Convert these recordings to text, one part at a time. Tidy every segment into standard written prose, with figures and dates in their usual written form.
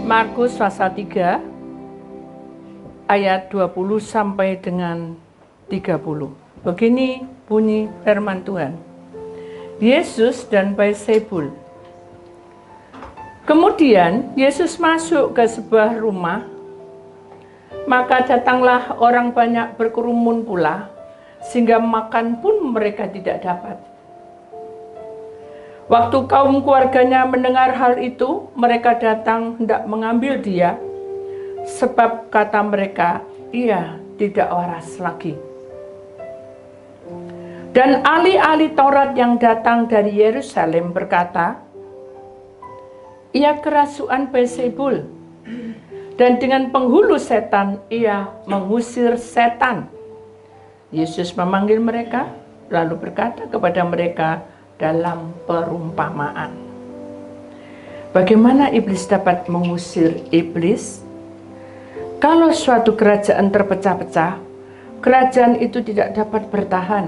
Markus pasal 3 ayat 20 sampai dengan 30. Begini bunyi firman Tuhan. Yesus dan Beelzebul. Kemudian Yesus masuk ke sebuah rumah, maka datanglah orang banyak berkerumun pula, sehingga makan pun mereka tidak dapat. Waktu kaum keluarganya mendengar hal itu, mereka datang hendak mengambil dia, sebab kata mereka, ia tidak waras lagi. Dan ahli-ahli Taurat yang datang dari Yerusalem berkata, ia kerasukan Beelzebul, dan dengan penghulu setan ia mengusir setan. Yesus memanggil mereka, lalu berkata kepada mereka dalam perumpamaan. Bagaimana iblis dapat mengusir iblis? Kalau suatu kerajaan terpecah-pecah, kerajaan itu tidak dapat bertahan.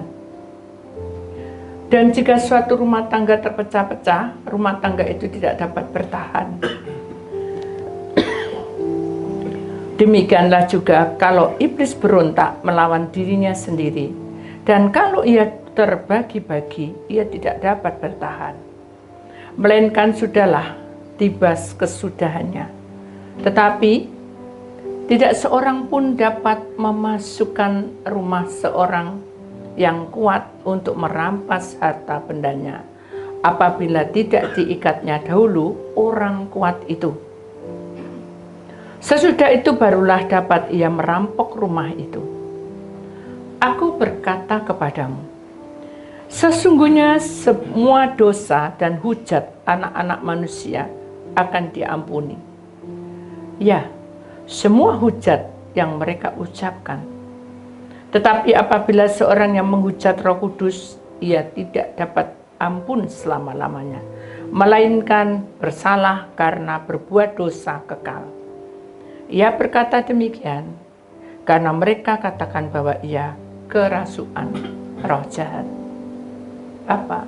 Dan jika suatu rumah tangga terpecah-pecah, rumah tangga itu tidak dapat bertahan. Demikianlah juga kalau iblis berontak melawan dirinya sendiri, dan kalau ia terbagi-bagi, ia tidak dapat bertahan. Melainkan sudahlah tiba kesudahannya. Tetapi tidak seorang pun dapat memasukkan rumah seorang yang kuat untuk merampas harta bendanya, apabila tidak diikatnya dahulu orang kuat itu. Sesudah itu barulah dapat ia merampok rumah itu. Aku berkata kepadamu, sesungguhnya semua dosa dan hujat anak-anak manusia akan diampuni. Ya, semua hujat yang mereka ucapkan. Tetapi apabila seorang yang menghujat Roh Kudus, ia tidak dapat ampun selama-lamanya, melainkan bersalah karena berbuat dosa kekal. Ia berkata demikian karena mereka katakan bahwa ia kerasukan roh jahat. Bapa,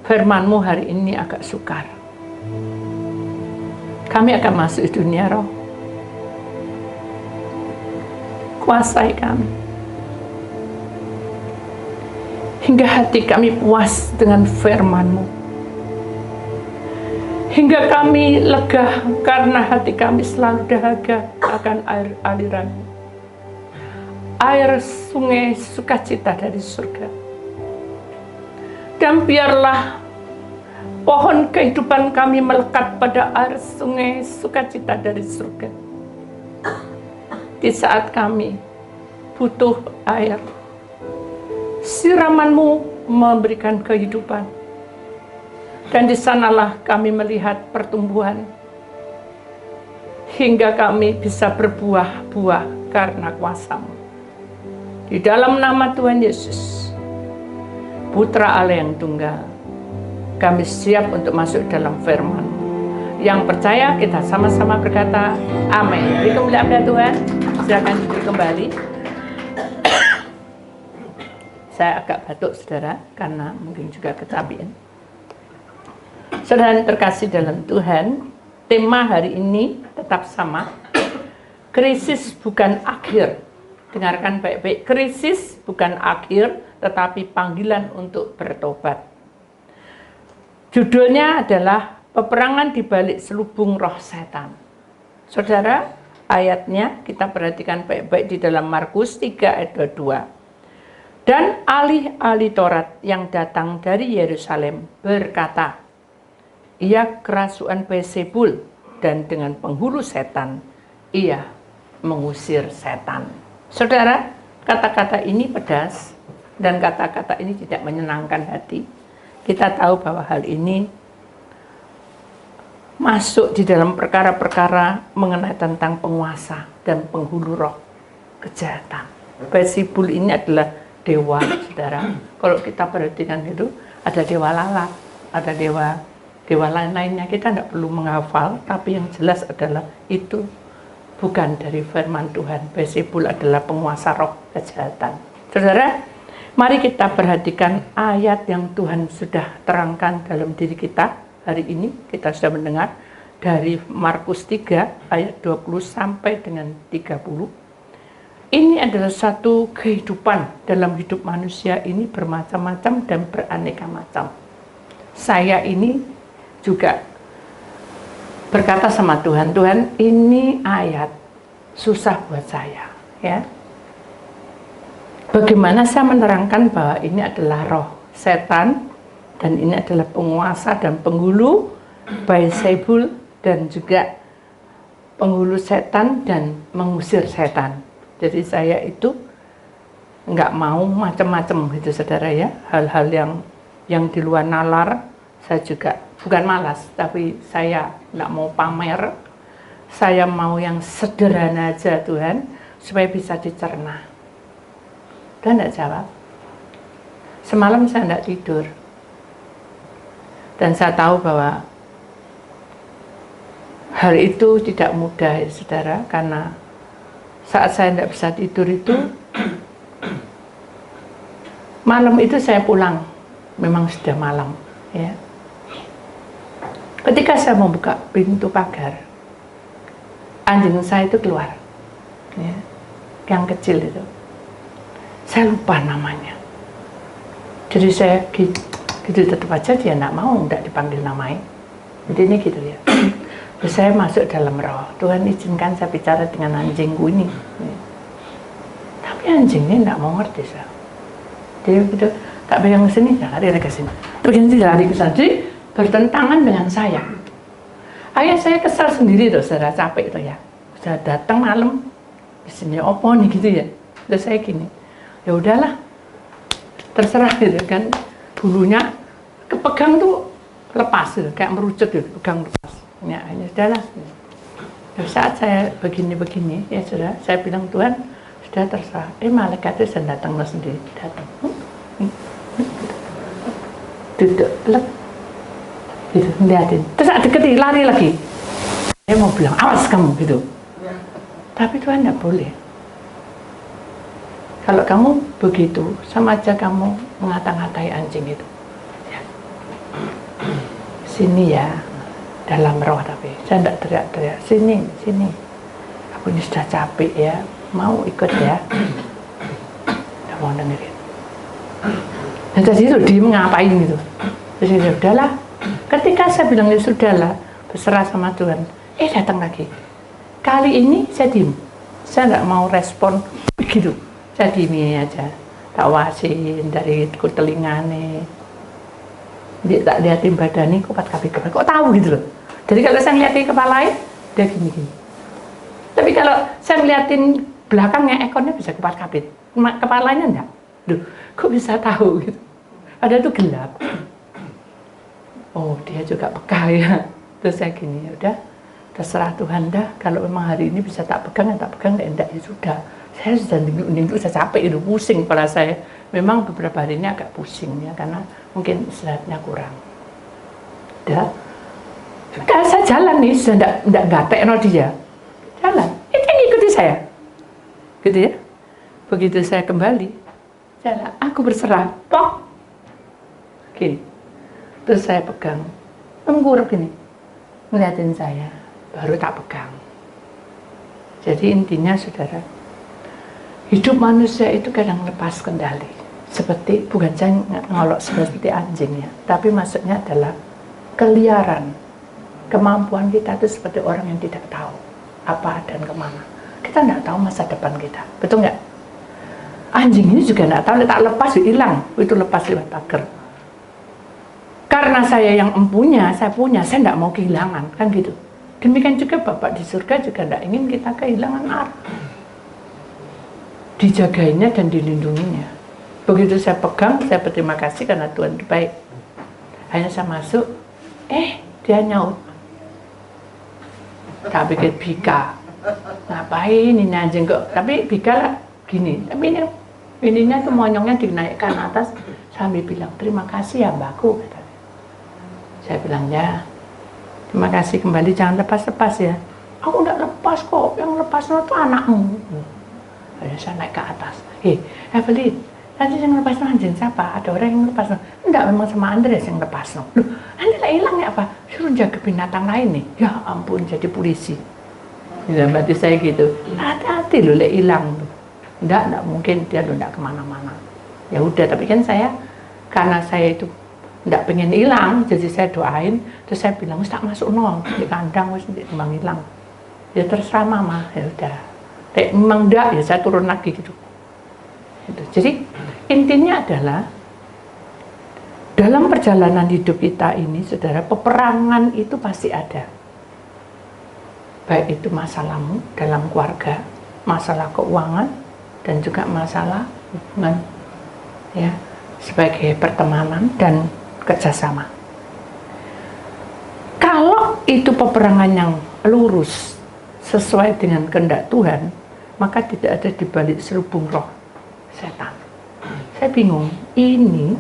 firman-Mu hari ini agak sukar. Kami akan masuk dunia roh. Kuasai kami. Hingga hati kami puas dengan firman-Mu. Hingga kami lega karena hati kami selalu dahaga akan air aliran-Mu. Air sungai sukacita dari surga. Dan biarlah pohon kehidupan kami melekat pada air sungai sukacita dari surga. Di saat kami butuh air, siraman-Mu memberikan kehidupan. Dan di sanalah kami melihat pertumbuhan, hingga kami bisa berbuah-buah karena kuasa-Mu. Di dalam nama Tuhan Yesus, Putra Allah yang tunggal, kami siap untuk masuk dalam firman-Mu. Yang percaya kita sama-sama berkata, amin. Beri kemuliaan pada Tuhan. Silakan duduk kembali. Saya agak batuk, saudara, karena mungkin juga kecapean. Saudara terkasih dalam Tuhan, tema hari ini tetap sama. Krisis bukan akhir. Dengarkan baik-baik. Krisis bukan akhir, tetapi panggilan untuk bertobat. Judulnya adalah peperangan di balik selubung roh setan. Saudara, ayatnya kita perhatikan baik-baik di dalam Markus 3 ayat 22. Dan ahli-ahli Taurat yang datang dari Yerusalem berkata, ia kerasukan Beelzebul, dan dengan penghulu setan ia mengusir setan. Saudara, kata-kata ini pedas dan kata-kata ini tidak menyenangkan hati. Kita tahu bahwa hal ini masuk di dalam perkara-perkara mengenai tentang penguasa dan penghulu roh kejahatan. Beelzebul ini adalah dewa, saudara. Kalau kita perhatikan itu, ada dewa lalat, ada dewa lain-lainnya. Kita tidak perlu menghafal, tapi yang jelas adalah itu bukan dari firman Tuhan. Beelzebul adalah penguasa roh kejahatan. Saudara, mari kita perhatikan ayat yang Tuhan sudah terangkan dalam diri kita hari ini. Kita sudah mendengar dari Markus 3 ayat 20 sampai dengan 30. Ini adalah satu kehidupan. Dalam hidup manusia ini bermacam-macam dan beraneka macam. Saya ini juga berkata sama Tuhan, Tuhan, ini ayat susah buat saya, ya. Bagaimana saya menerangkan bahwa ini adalah roh setan dan ini adalah penguasa dan penghulu Baal-zebul dan juga penghulu setan dan mengusir setan. Jadi saya itu nggak mau macam-macam gitu saudara ya, hal-hal yang di luar nalar. Saya juga bukan malas, tapi saya nggak mau pamer. Saya mau yang sederhana aja Tuhan, supaya bisa dicerna. Tuhan nggak jawab. Semalam saya nggak tidur, dan saya tahu bahwa hal itu tidak mudah ya saudara, karena saat saya tidak bisa tidur itu, malam itu saya pulang, memang sudah malam, ya. Ketika saya membuka pintu pagar, anjing saya itu keluar, ya, yang kecil itu. Saya lupa namanya. Jadi saya gitu tetap aja dia tidak mau, tidak dipanggil namanya. Jadi ini gitu ya. Terus saya masuk dalam roh. Tuhan izinkan saya bicara dengan anjingku ini. Ya. Tapi anjingnya tidak mau ngerti saya. Dia gitu, tak pegang ke sini, lari ke sini. Begini lari ke sana. Jadi bertentangan dengan saya. Ayah saya kesal sendiri tuh, saya capek tuh ya. Saya datang malam di sini opo nih gitu ya. Terus saya gini, ya udahlah, terserah gitu kan. Bulunya kepegang tuh lepas gitu, kayak merucut gitu, pegang lepas. Ya sudahlah. Terus saat saya begini-begini, ya sudah, saya bilang Tuhan sudah terserah. Malaikat itu saya datang sendiri, datang. Duduk, lep. Gitu, ngeliatin. Terus deketin, lari lagi. Saya mau bilang, awas kamu, gitu. Tapi Tuhan tidak boleh. Kalau kamu begitu, sama aja kamu mengata-ngatai anjing itu. Ya. Sini ya, dalam roh tapi. Saya tidak teriak-teriak, sini, sini. Aku ini sudah capek ya, mau ikut ya. Tidak mau dengerin. Dan tadi itu dia ngapain gitu. Terus ya udahlah. Ketika saya bilang ya sudahlah, berserah sama Tuhan, datang lagi. Kali ini saya diem, saya nggak mau respon begitu, saya diem aja, tak wasin dari telingane, dia tak liatin badannya, kupat kabeh, kok tahu gitu loh. Jadi kalau saya ngeliatin kepalanya, dia gini-gini. Tapi kalau saya ngeliatin belakangnya, ekornya bisa kupat kabeh, kepalanya enggak. Duh, kok bisa tahu gitu? Padahal itu gelap. Oh, dia juga peka ya. Terus saya gini, ya udah, terserah Tuhan dah. Kalau memang hari ini bisa tak pegang, ya tak pegang, enggak ya sudah. Saya sudah ninggu, saya capek itu, pusing kepala saya. Memang beberapa hari ini agak pusing ya, karena mungkin istirahatnya kurang. Udah, saya jalan nih, sudah enggak gatek no dia. Jalan, dia ngikuti saya. Gitu ya. Begitu saya kembali, jalan, aku berserah, pok. Gini. Terus saya pegang, mengguruk gini, ngeliatin saya, baru tak pegang. Jadi intinya saudara, hidup manusia itu kadang lepas kendali. Seperti, bukan saya ngolok seperti anjing ya, tapi maksudnya adalah keliaran. Kemampuan kita itu seperti orang yang tidak tahu apa dan kemana. Kita tidak tahu masa depan kita, betul nggak? Anjing ini juga tidak tahu, tak lepas hilang, itu lepas lewat pagar. Karena saya yang empunya, saya punya, saya tidak mau kehilangan, kan gitu. Demikian juga Bapak di surga juga tidak ingin kita kehilangan arah. Dijagainya dan dilindunginya. Begitu saya pegang, saya berterima kasih karena Tuhan itu baik. Akhirnya saya masuk, dia nyaut. Tak pikir Bika, ngapain ini anjing kok? Tapi Bika lah gini, tapi ininya tuh monyongnya dinaikkan atas sambil bilang terima kasih ya mbakku. Saya bilang ya, terima kasih kembali, jangan lepas-lepas ya. Aku udah lepas kok, yang lepas itu anakmu. Akhirnya saya naik ke atas. Evelyn, Tadi yang lepas anjing siapa? Ada orang yang lepas. Enggak, memang sama Andreas yang lepas. Loh, Anda hilang ya apa? Suruh jaga binatang lain nih. Ya ampun, jadi polisi. Ya, berarti saya gitu. Hati-hati loh, hilang. Enggak mungkin dia lo enggak kemana-mana. Ya udah, tapi kan karena saya itu enggak pengen hilang, jadi saya doain, terus saya bilang, tak masuk nol di kandang, wis kembang hilang. Ya terserah mama, ya udah. Memang enggak, ya saya turun lagi gitu. Jadi intinya adalah dalam perjalanan hidup kita ini, saudara, peperangan itu pasti ada. Baik itu masalahmu dalam keluarga, masalah keuangan, dan juga masalah hubungan, ya, sebagai pertemanan dan kerjasama. Kalau itu peperangan yang lurus sesuai dengan kehendak Tuhan, maka tidak ada di balik selubung roh setan. Saya bingung, ini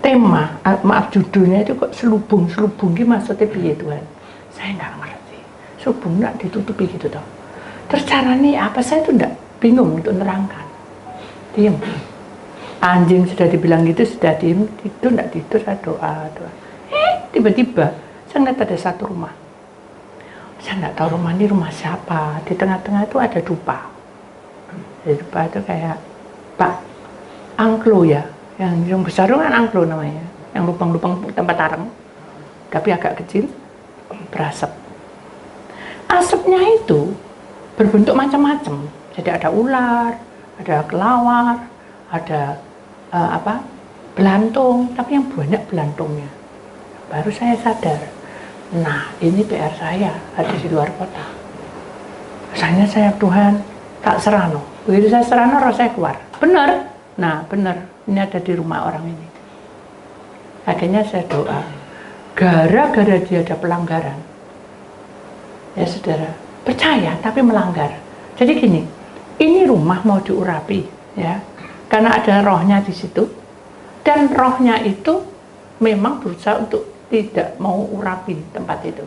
tema, maaf judulnya itu kok selubung gimana maksudnya piye Tuhan? Saya nggak ngerti. Selubung nggak ditutupi gitu toh. Terus caranya apa? Saya tuh nggak bingung untuk nerangkan. Diam. Anjing sudah dibilang gitu, sudah diem, itu nggak tidur, saya doa. Tiba-tiba saya ngeliat ada satu rumah. Saya nggak tahu rumah ini rumah siapa. Di tengah-tengah itu ada dupa. Di dupa itu kayak Pak angklo ya, yang besar kan angklo namanya, yang lubang-lubang tempat arang, tapi agak kecil, berasap. Asapnya itu berbentuk macam-macam. Jadi ada ular, ada kelawar, ada belantung, tapi yang banyak belantungnya. Baru saya sadar, nah ini PR saya ada di luar kota. Asalnya saya Tuhan tak serano, begitu saya serano roh saya keluar. Benar, nah benar, ini ada di rumah orang ini. Akhirnya saya doa, gara-gara dia ada pelanggaran, ya saudara, percaya tapi melanggar. Jadi gini, ini rumah mau diurapi, ya, karena ada rohnya di situ, dan rohnya itu memang berusaha untuk tidak mau urapi tempat itu.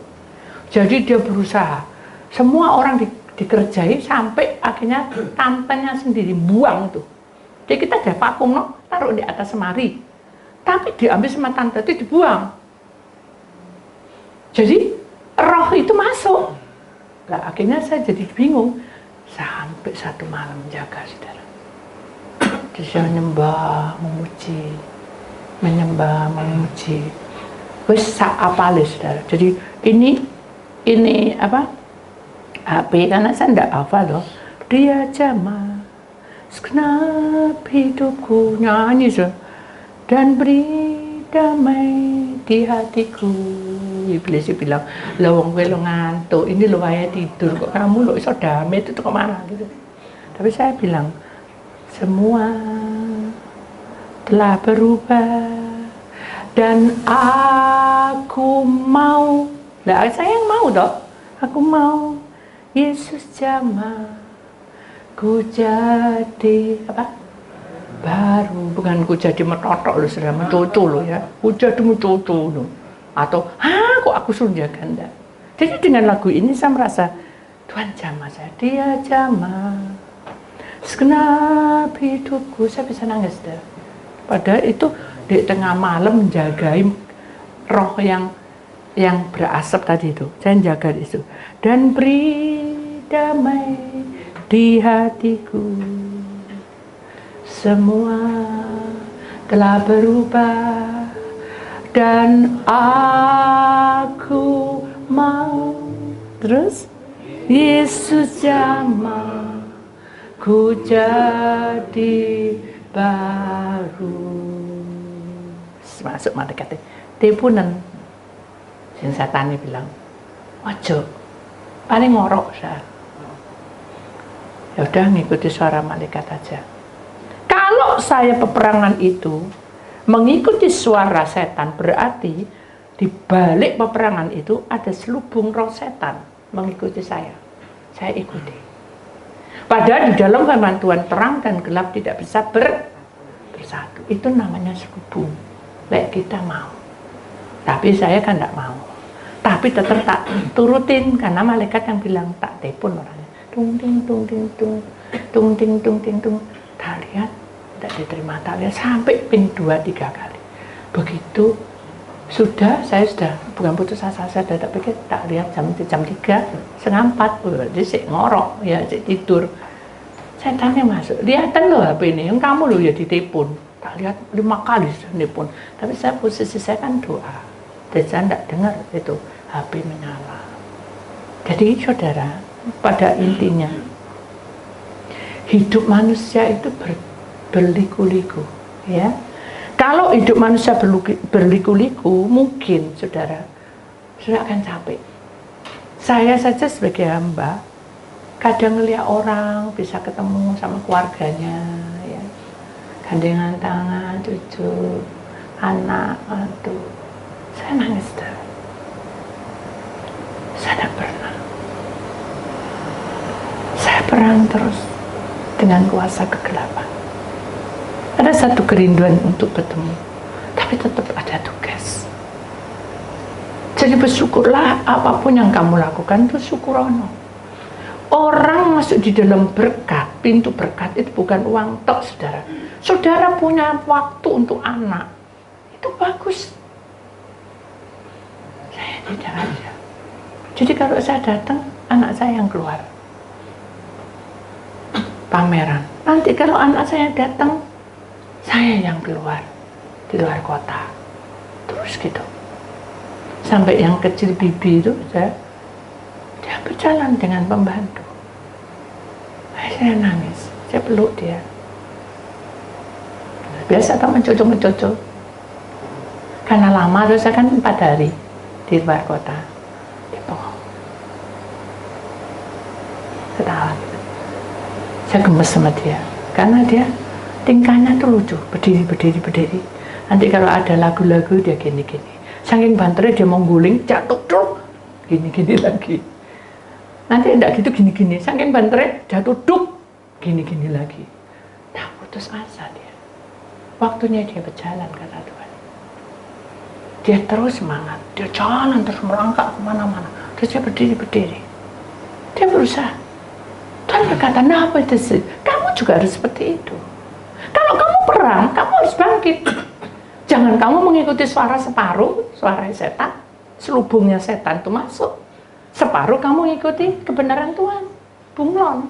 Jadi dia berusaha, semua orang dikerjai sampai akhirnya tantenya sendiri buang tuh. Jadi kita ada vakum, taruh di atas semari, tapi diambil sama tante itu dibuang. Jadi roh itu masuk. Nah, akhirnya saya jadi bingung sampai satu malam jaga, saudara. Jadi saya menyembah, memuji. Wes sak apale, saudara. Jadi ini apa? HP karena saya enggak hafal loh. Dia jamaah segenap hidupku, nyanyi dan beri damai di hatiku. Iblis bilang, lah wong kowe lo ngantuk, ini lo wayahe tidur kok kamu lo iso damai itu kemana gitu. Tapi saya bilang, semua telah berubah dan aku mau. Lah saya yang mau toh. Aku mau Yesus jamah ku jadi apa? Baru, bukan ku jadi metotok loh, sudah mencucu loh ya. Ku jadi mencucu loh. Atau, kok aku suruh jaga enggak? Jadi dengan lagu ini saya merasa Tuhan jamah saya, dia jamah segenap hidupku. Saya bisa nangis dah. Padahal itu di tengah malam menjagai roh yang berasap tadi itu. Saya jaga itu. Dan beri damai di hatiku. Semua telah berubah dan aku mau. Terus Yesus jamah ku jadi baru. Masuk malaikat tipunen sing satane bilang ojo paling ngorok saya. Ya udah ngikuti suara malaikat aja. Kalau saya peperangan itu mengikuti suara setan, berarti di balik peperangan itu ada selubung roh setan mengikuti saya. Saya ikuti. Padahal di dalam firman Tuhan terang dan gelap tidak bisa bersatu. Itu namanya selubung. Baik kita mau. Tapi saya kan tidak mau. Tapi tetap tak turutin karena malaikat yang bilang tak telepon orangnya. Tung ting tung ting tung, tung ting tung ting tung. Tak lihat tidak diterima, tak lihat sampai pin 2-3 kali. Begitu saya sudah bukan putus asa, saya sudah tak pikir, tak lihat jam 3, setengah 4, jadi saya ngorok, ya saya tidur. Setannya masuk, lihatan loh HP ini, yang kamu loh ya ditelepon. Tak lihat 5 kali sudah telepon, tapi posisi saya kan doa, dan saya tidak dengar itu HP menyala. Jadi saudara, pada intinya hidup manusia itu berliku-liku, ya. Kalau hidup manusia berliku-liku, mungkin saudara akan capek. Saya saja sebagai hamba, kadang ngeliat orang bisa ketemu sama keluarganya, ya, gandengan tangan, cucu, anak, mantu, saya nangis dah. Saya tidak pernah. Saya perang terus dengan kuasa kegelapan. Ada satu kerinduan untuk bertemu, tapi tetap ada tugas. Jadi bersyukurlah apapun yang kamu lakukan itu syukurono. Orang masuk di dalam berkat, pintu berkat itu bukan uang tok, saudara. Saudara punya waktu untuk anak, itu bagus. Saya tidak ada. Jadi kalau saya datang, anak saya yang keluar pameran. Nanti kalau anak saya datang, saya yang keluar di luar kota. Terus gitu. Sampai yang kecil bibi itu dia berjalan dengan pembantu. Saya nangis, saya peluk dia. Biasa tak mencucuk. Karena lama, terus saya kan 4 hari di luar kota. Dia bohong. Ketawa gitu. Saya gemes sama dia, karena dia tingkahnya tuh lucu, berdiri. Nanti kalau ada lagu-lagu dia gini-gini. Saking banternya dia mau guling, jatuh, duk, gini-gini lagi. Nanti enggak gitu gini-gini. Saking banternya jatuh, duk, gini-gini lagi. Nah, putus asa dia. Waktunya dia berjalan, kata Tuhan. Dia terus semangat, dia jalan terus melangkah kemana-mana. Terus dia berdiri. Dia berusaha. Tuhan berkata, nah apa itu sih? Kamu juga harus seperti itu. Kalau kamu perang, kamu harus bangkit. Jangan kamu mengikuti suara separuh, suara setan, selubungnya setan itu masuk. Separuh kamu mengikuti kebenaran Tuhan, bunglon.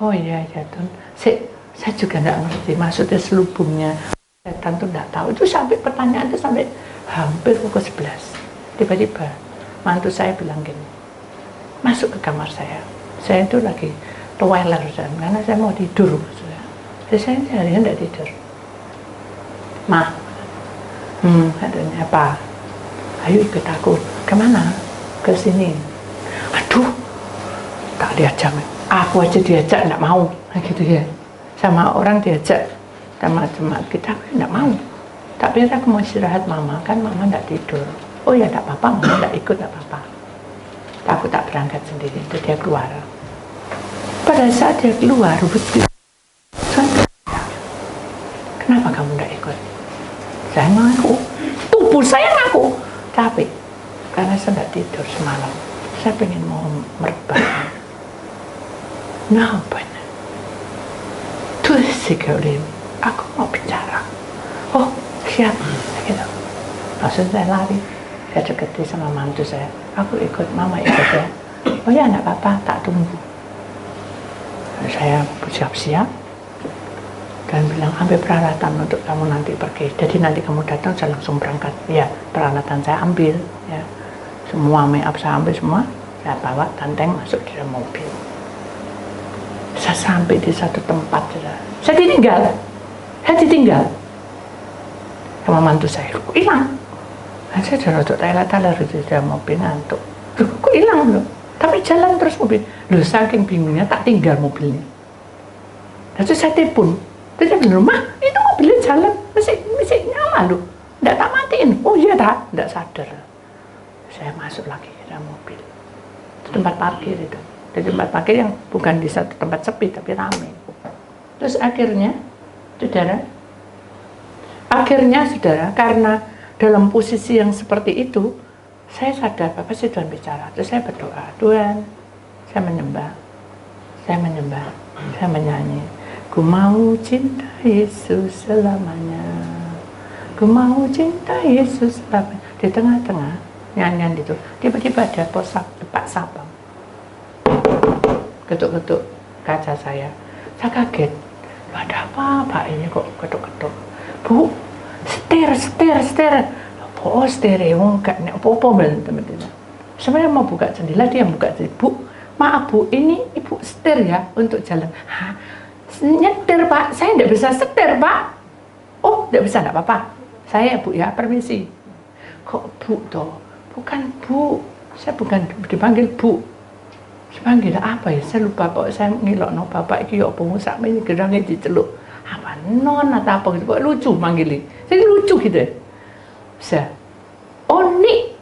Oh iya Tuhan, saya juga nggak ngerti maksudnya selubungnya setan itu nggak tahu. Itu sampai pertanyaan itu sampai hampir pukul 11. Tiba-tiba mantu saya bilang gini, masuk ke kamar saya. Saya itu lagi toiler karena saya mau tidur. Jadi saya harian tidak tidur. Ma, katanya apa? Ayo ikut aku. Kemana? Ke sini. Aduh, tak lihat jam. Aku aja diajak tidak mau, gitu ya. Sama orang diajak, sama jemaat kita aku tidak mau. Tapi aku mau istirahat mama, kan mama tidak tidur. Oh ya tidak apa-apa, mama tidak ikut, tidak apa-apa. Aku tak berangkat sendiri, itu dia keluar. Pada saat dia keluar, betul. Kenapa kamu tidak ikut? Saya ngaku, tubuh saya ngaku, capek. Karena saya tidak tidur semalam. Saya pengen mau merebah. Nah, benar. Tuh si Gaulin, aku mau bicara. Oh, siap. Gitu. Langsung saya lari. Saya deketi sama mantu saya. Aku ikut, mama ikut ya. Oh ya, enggak apa-apa, tak tunggu. Saya bersiap-siap dan bilang ambil peralatan untuk kamu nanti pergi. Jadi nanti kamu datang saya langsung berangkat. Ya, peralatan saya ambil. Ya, semua make up saya ambil semua. Saya bawa tanteng masuk di dalam mobil. Saya sampai di satu tempat. Saya ditinggal. Sama mantu saya. Kok hilang? Saya sudah rodok teler di dalam mobil ngantuk. Loh, kok hilang loh? Tapi jalan terus mobil. Loh, saking bingungnya tak tinggal mobilnya. Lalu saya telepon. Terus saya bilang, mah itu mobilnya jalan. Masih nyala loh. Nggak tak matiin. Oh iya tak? Nggak sadar. Saya masuk lagi ke dalam mobil. Itu tempat parkir itu. Di tempat parkir yang bukan di satu tempat sepi, tapi ramai. Terus akhirnya, saudara, karena dalam posisi yang seperti itu, saya sadar, Bapak sih Tuhan bicara. Terus saya berdoa, Tuhan, saya menyembah, saya menyanyi. Ku mau cinta Yesus selamanya. Ku mau cinta Yesus selamanya. Di tengah-tengah nyanyian itu, tiba-tiba ada Pak Sapam ketuk-ketuk kaca saya. Saya kaget. Ada apa Pak ini kok ketuk-ketuk? Bu, setir. Oh, stereo enggak nek apa-apa teman-teman. Sebenarnya mau buka jendela, dia buka jendela. Bu, maaf Bu, ini Ibu setir ya untuk jalan. Hah? Nyetir Pak, saya tidak bisa setir Pak. Oh, tidak bisa, tidak apa-apa. Saya Bu ya, permisi. Kok Bu toh? Bukan Bu, saya bukan dipanggil Bu. Dipanggil apa ya? Saya lupa kok. Saya ngilokno bapak iki yo pengusak ini gerangnya diceluk. Apa non atau apa gitu? Kok lucu manggilnya. Jadi lucu gitu ya. Bisa. Oh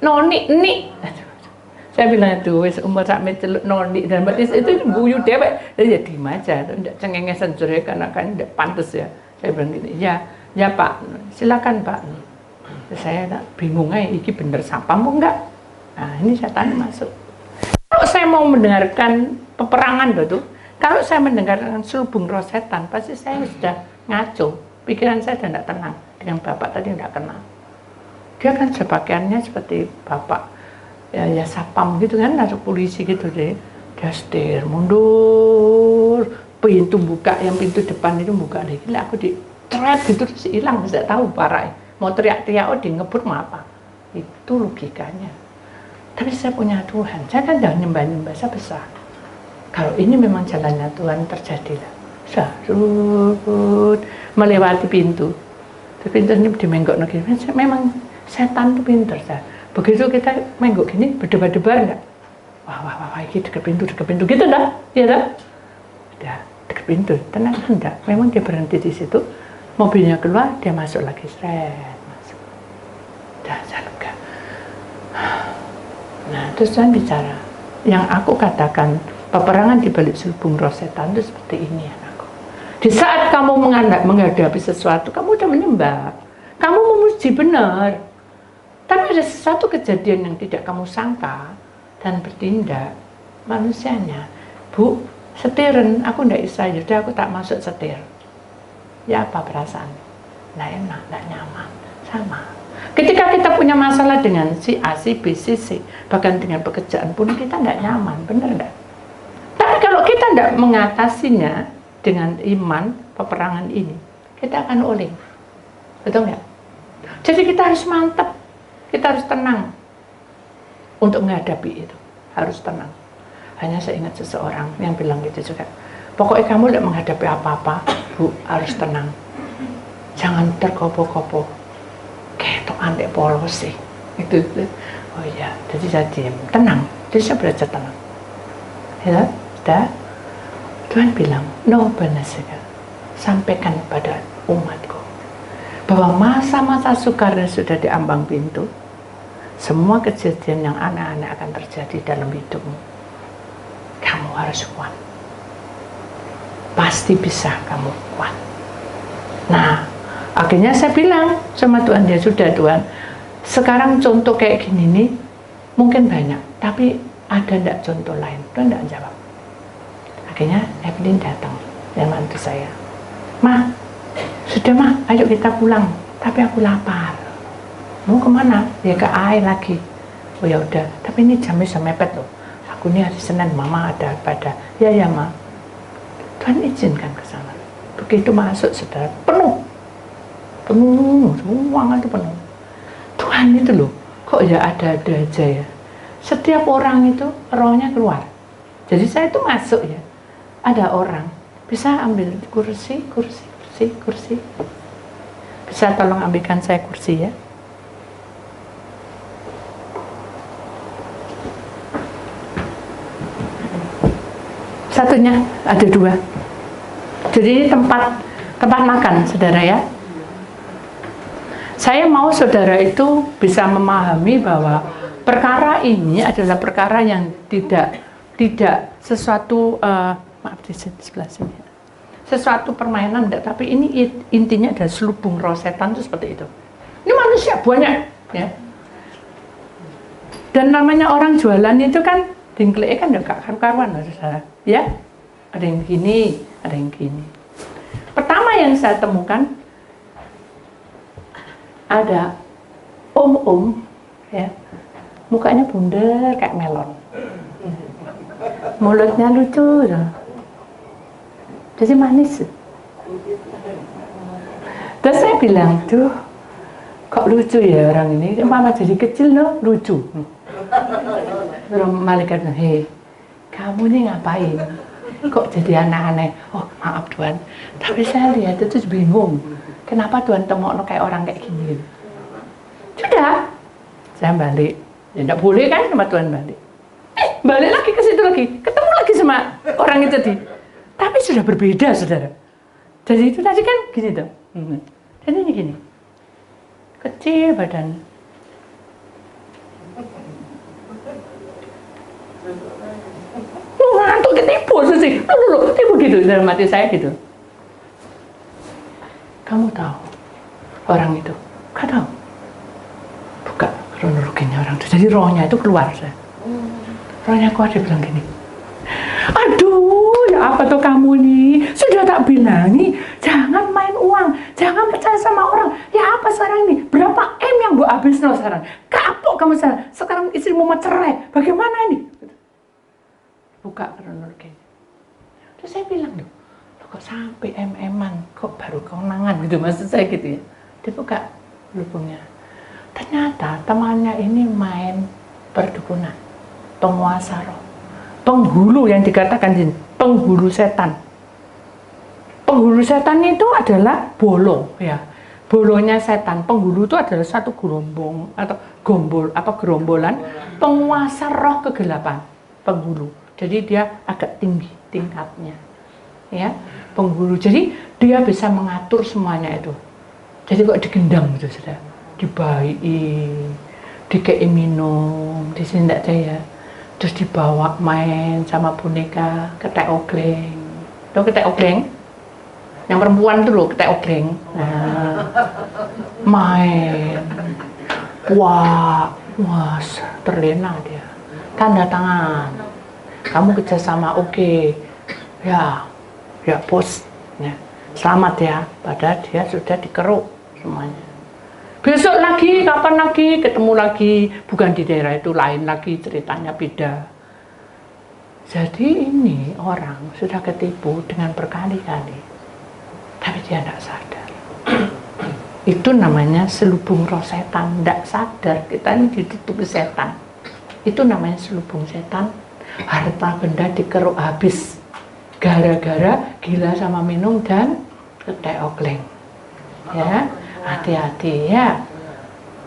noni. Saya bilang itu wis umur sak celuk noni dan berarti itu guyu dewek. Dan ya diem aja, tidak cengengesan jure karena kan tidak pantas ya. Saya bilang gini, ya Pak, silakan Pak. Saya bingung aja, ini bener Sapam enggak? Nah ini saya tanya masuk. Kalau saya mau mendengarkan peperangan itu, kalau saya mendengarkan selubung roh setan, pasti saya sudah ngaco. Pikiran saya sudah tidak tenang. Dengan bapak tadi tidak kenal. Dia kan sepakaiannya seperti bapak ya Sapam gitu kan, masuk polisi gitu deh. Dia setir, mundur, pintu buka, yang pintu depan itu buka deh. Gila aku ditret gitu terus hilang, tidak tahu parah. Mau teriak-teriak, oh di ngebut mau apa? Itu logikanya. Tapi saya punya Tuhan, saya kan jangan nyembah-nyembah, saya besar. Kalau ini memang jalannya Tuhan, terjadilah. Sarut, melewati pintu. Pintu ini dimenggok lagi. Memang setan itu pintar. Begitu kita menggok gini, berdebar-debar enggak? Wah, ini dekat pintu gitu dah, ya dah. Udah dekat pintu, tenang enggak? Memang dia berhenti di situ, mobilnya keluar, dia masuk lagi, masuk. Dah, saya lega. Nah, terus Tuhan bicara, yang aku katakan, peperangan di balik selubung roh setan itu seperti ini anakku. Di saat kamu menghadapi sesuatu, kamu udah menyembah, kamu memuji benar, tapi ada sesuatu kejadian yang tidak kamu sangka dan bertindak manusianya. Bu, setirin, aku ndak bisa, yaudah aku tak masuk setir. Ya apa perasaan? Nggak enak, nggak nyaman, sama. Ketika kita punya masalah dengan si A, si B, si C, bahkan dengan pekerjaan pun kita nggak nyaman, bener nggak? Tapi kalau kita nggak mengatasinya dengan iman, peperangan ini, kita akan oleng. Betul nggak? Jadi kita harus mantap, kita harus tenang untuk menghadapi itu, harus tenang. Hanya saya ingat seseorang yang bilang gitu juga, pokoknya kamu tidak menghadapi apa-apa, Bu, harus tenang. Jangan terkopo-kopo. Kayak tuh andek polos sih. Itu. Oh iya, jadi saya diam, tenang. Jadi saya belajar tenang. Ya, sudah. Tuhan bilang, no banasika. Sampaikan pada umatku bahwa masa-masa sukarnya sudah diambang pintu. Semua kejadian yang aneh-aneh akan terjadi dalam hidupmu. Kamu harus kuat. Pasti bisa kamu kuat. Nah, akhirnya saya bilang sama Tuhan, ya sudah Tuhan, sekarang contoh kayak gini nih mungkin banyak, tapi ada enggak contoh lain? Tuhan enggak jawab. Akhirnya Evelyn datang dan mantu saya, Ma, sudah Ma, ayo kita pulang, tapi aku lapar. Mau kemana? Ya ke air lagi. Oh ya udah, tapi ini jamnya bisa mepet loh. Aku ini hari Senin, Mama ada pada. Ya Ma. Tuhan izinkan ke sana. Begitu masuk saudara, penuh, ruangan itu penuh. Tuhan itu loh, kok ya ada aja ya. Setiap orang itu rohnya keluar. Jadi saya itu masuk ya, ada orang bisa ambil kursi. Bisa tolong ambilkan saya kursi ya. Satunya ada dua. Jadi ini tempat makan, saudara ya. Saya mau saudara itu bisa memahami bahwa perkara ini adalah perkara yang tidak sesuatu maaf di sebelah sini. Sesuatu permainan enggak, tapi ini intinya adalah selubung roh setan itu seperti itu. Ini manusia banyak ya. Dan namanya orang jualan itu kan dingkleke kan enggak karuan saudara. Ya. Ada yang gini, ada yang gini. yang saya temukan ada om-om ya, mukanya bundar kayak melon, mulutnya lucu ya. Jadi manis. Terus saya bilang, tuh kok lucu ya orang ini, mama jadi kecil loh, lucu. Terus malaikat bilang, hei, kamu ini ngapain? Kok jadi aneh-aneh? Oh maaf Tuhan, tapi saya lihat itu bingung. Kenapa Tuhan temokno kayak orang kayak gini? Sudah, saya balik. Ya enggak boleh kan sama Tuhan balik. Balik lagi ke situ lagi, ketemu lagi sama orang itu tadi. Tapi sudah berbeda, saudara. Jadi itu tadi kan gini tuh. Dan ini gini. Kecil badan. Ngantuk ketipu sih. Loh, tipu gitu dalam hati saya gitu. Kamu tahu orang itu? Gak tahu. Buka kronologinya orang itu. Jadi rohnya itu keluar. Rohnya keluar, dia bilang gini. Aduh, ya apa tuh kamu nih? Sudah tak bilangi, jangan main uang, jangan percaya sama orang. Ya apa sekarang ini? Berapa M yang buat habis no sekarang? Kapok kamu sekarang. Sekarang istrimu mau cerai. Bagaimana ini? Buka kronologinya. Terus saya bilang, loh kok sampai MM-an, kok baru kewenangan gitu, maksud saya gitu ya. Dibuka lubungnya. Ternyata temannya ini main perdukunan, penguasa roh, penghulu yang dikatakan ini, penghulu setan. Penghulu setan itu adalah bolo ya. Bolonya setan, penghulu itu adalah satu gerombong atau gombol apa gerombolan penguasa roh kegelapan, penghulu. Jadi dia agak tinggi tingkatnya, ya penghulu. Jadi dia bisa mengatur semuanya itu. Jadi kok digendang gitu sudah, dibaikin, dikei minum, di sini tidak ya. Terus dibawa main sama boneka, ketek ogleng. Tahu ketek ogleng? Yang perempuan itu loh, ketek ogleng. Nah, main. Wah, terlena dia. Tanda tangan. Kamu kerjasama oke, ya bos, ya. Selamat ya. Padahal dia sudah dikeruk semuanya. Besok lagi, kapan lagi, ketemu lagi, bukan di daerah itu, lain lagi ceritanya beda. Jadi ini orang sudah ketipu dengan berkali-kali, tapi dia tidak sadar. Itu namanya selubung roh setan, tidak sadar kita ini ditutupi setan. Itu namanya selubung setan. Harta benda dikeruk habis gara-gara gila sama minum dan ketek ogleng. Ya, hati-hati ya.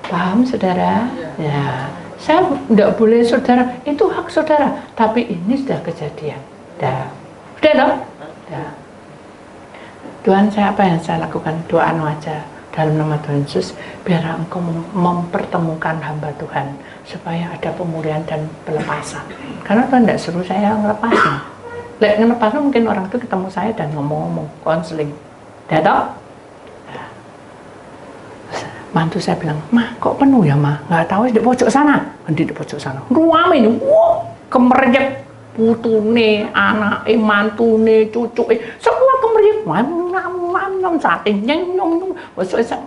Paham saudara? Ya, saya tidak boleh saudara, itu hak saudara. Tapi ini sudah kejadian. Udah dong? Udah. Tuhan, saya apa yang saya lakukan? Doa aja dalam nama Tuhan Yesus, biar engkau mempertemukan hamba Tuhan supaya ada pemulihan dan pelepasan. Karena Tuhan tidak suruh saya ngelepasin. Ngelepasnya mungkin orang itu ketemu saya dan ngomong-ngomong, konseling. Udah tau? Mantu saya bilang, "Mah, kok penuh ya, Mah? Nggak tahu di pojok sana." Di pojok sana. Ruame ini, kemerjek putune, anake, mantune, cucuke, semua kemerjek. Ngam sating nyom.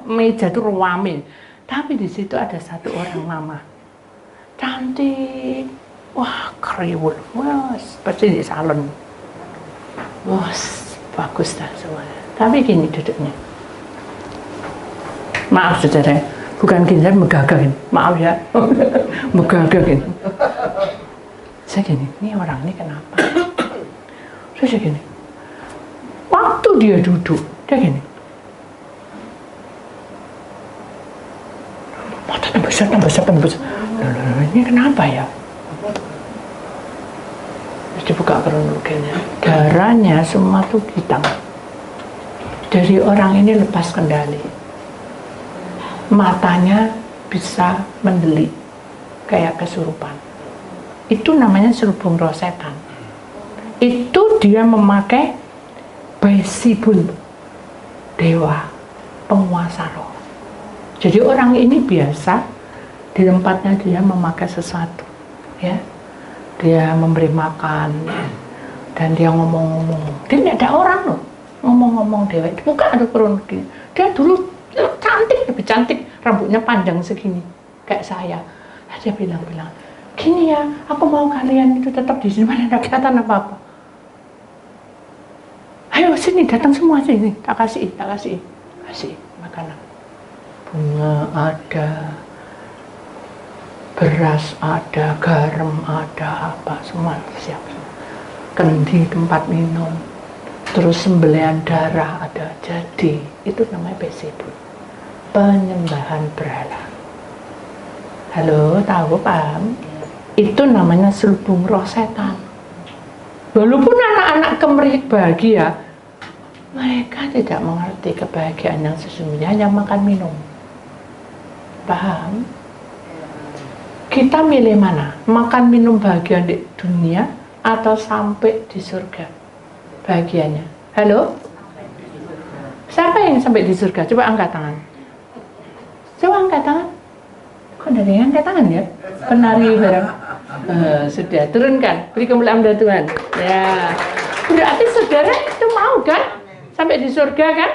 Meja itu ruame. Tapi di situ ada satu orang mama. Cantik. Wah, kriwul. Wah, pasti di salon. Wah, bagus dah semuanya. Tapi gini duduknya. Maaf saudara, bukan gini, saya megagahin. Maaf ya, megagahin. Saya gini, ini orang ini kenapa? Saya gini, waktu dia duduk, dia gini. Matanya besar. Ini kenapa ya? Terus dibuka kronologinya. Darahnya semua tuh hitam. Dari orang ini lepas kendali. Matanya bisa mendelik kayak kesurupan. Itu namanya selubung roh setan. Itu dia memakai Beelzebul, dewa penguasa roh. Jadi orang ini biasa di tempatnya dia memakai sesuatu, ya. Dia memberi makan, ya. Dan dia ngomong-ngomong. Dia tidak ada orang loh. ngomong-ngomong dewek, buka ada kurun gini. Dia dulu cantik, lebih cantik, rambutnya panjang segini, kayak saya. Dia bilang-bilang, gini ya, aku mau kalian itu tetap di sini, mana ada kelihatan apa-apa. Ayo sini, datang semua sini, tak kasih makanan. Bunga ada, beras ada, garam ada, apa semua siap. Kendi tempat minum. Terus sembelihan darah ada. Jadi itu namanya Beelzebul, penyembahan berhala. Halo, tahu, paham? Itu namanya selubung roh setan. Walaupun anak-anak kemerik bahagia, mereka tidak mengerti kebahagiaan yang sesungguhnya, hanya makan minum. Paham? Kita milih mana? Makan minum bahagia di dunia atau sampai di surga bahagianya? Halo? Siapa yang sampai di surga? Coba angkat tangan. Coba angkat tangan. Kok dari yang angkat tangan ya? Penari bareng. Sudah, turunkan. Beri kemuliaan pada Tuhan. Ya. Berarti saudara itu mau kan? Sampai di surga kan?